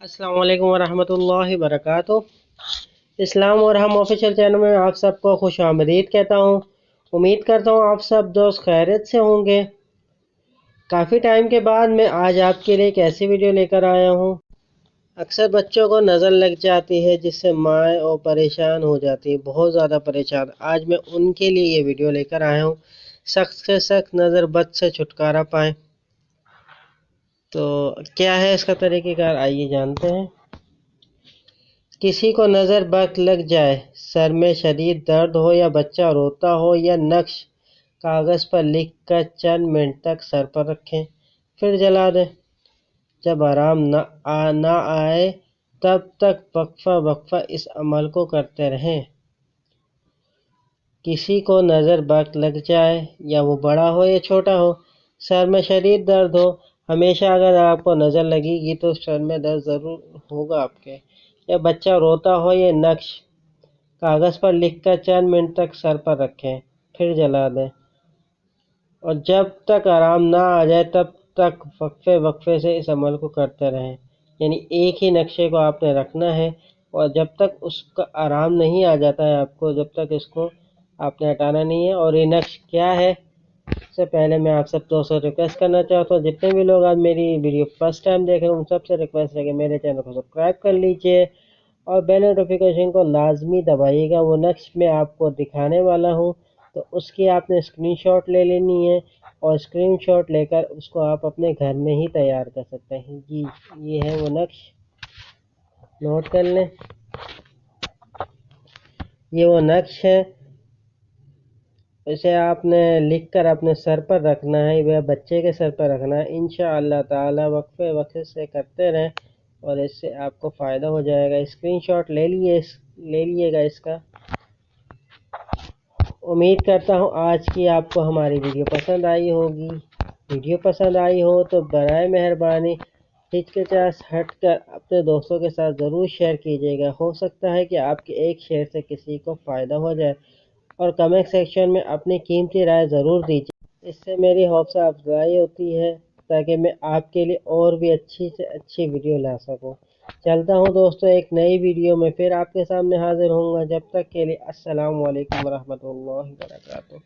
अस्सलाम वालेकुम वरहमतुल्लाहि वबरकातुह। इस्लाम और हम ऑफिशियल चैनल में आप सबको खुश आमदीद कहता हूँ। उम्मीद करता हूँ आप सब दोस्त खैरियत से होंगे। काफ़ी टाइम के बाद मैं आज आपके लिए एक ऐसी वीडियो लेकर आया हूँ। अक्सर बच्चों को नज़र लग जाती है जिससे माएँ और परेशान हो जाती है, बहुत ज़्यादा परेशान। आज मैं उनके लिए ये वीडियो लेकर आया हूँ, सख्त से सख्त नज़र बद से छुटकारा पाएँ। तो क्या है इसका तरीक़ेकार, आइए जानते हैं। किसी को नज़र बद लग जाए, सर में शदीद दर्द हो या बच्चा रोता हो या नक्श कागज़ पर लिख कर चंद मिनट तक सर पर रखें, फिर जला दें। जब आराम ना आए तब तक वक्फा इस अमल को करते रहें। किसी को नज़र बद लग जाए, या वो बड़ा हो या छोटा हो, सर में शदीद दर्द हो, हमेशा अगर आपको नज़र लगेगी तो सर में दर्द ज़रूर होगा आपके। या बच्चा रोता हो या नक्श कागज़ पर लिखकर चंद मिनट तक सर पर रखें, फिर जला दें। और जब तक आराम ना आ जाए तब तक वक्फे से इस अमल को करते रहें। यानी एक ही नक्शे को आपने रखना है और जब तक उसका आराम नहीं आ जाता है आपको, जब तक इसको आपने हटाना नहीं है। और ये नक्श क्या है, इससे पहले मैं आप सब दोस्तों से रिक्वेस्ट करना चाहता हूँ, जितने भी लोग आज मेरी वीडियो फर्स्ट टाइम देख रहे हैं उन सबसे रिक्वेस्ट है कि मेरे चैनल को सब्सक्राइब कर लीजिए और बेल नोटिफिकेशन को लाजमी दबाइएगा। वो नक्श मैं आपको दिखाने वाला हूँ, तो उसकी आपने स्क्रीनशॉट ले लेनी है और स्क्रीनशॉट लेकर उसको आप अपने घर में ही तैयार कर सकते हैं। जी, ये है वो नक्श, नोट कर लें। ये वो नक्श है, इसे आपने लिखकर अपने सर पर रखना है, वह बच्चे के सर पर रखना है। इंशाअल्लाह ताला वक्फे से करते रहें और इससे आपको फ़ायदा हो जाएगा। स्क्रीनशॉट ले लीजिएगा इसका। उम्मीद करता हूँ आज की आपको हमारी वीडियो पसंद आई होगी। वीडियो पसंद आई हो तो बराए मेहरबानी हिचकिचाहट हटकर अपने दोस्तों के साथ ज़रूर शेयर कीजिएगा। हो सकता है कि आपके एक शेयर से किसी को फ़ायदा हो जाए। और कमेंट सेक्शन में अपनी कीमती राय ज़रूर दीजिए, इससे मेरी हौसला अफजाई होती है ताकि मैं आपके लिए और भी अच्छी से अच्छी वीडियो ला सकूं। चलता हूं दोस्तों, एक नई वीडियो में फिर आपके सामने हाजिर होऊंगा। जब तक के लिए अस्सलाम वालेकुम वरहमतुल्लाहि वबरकातुहू।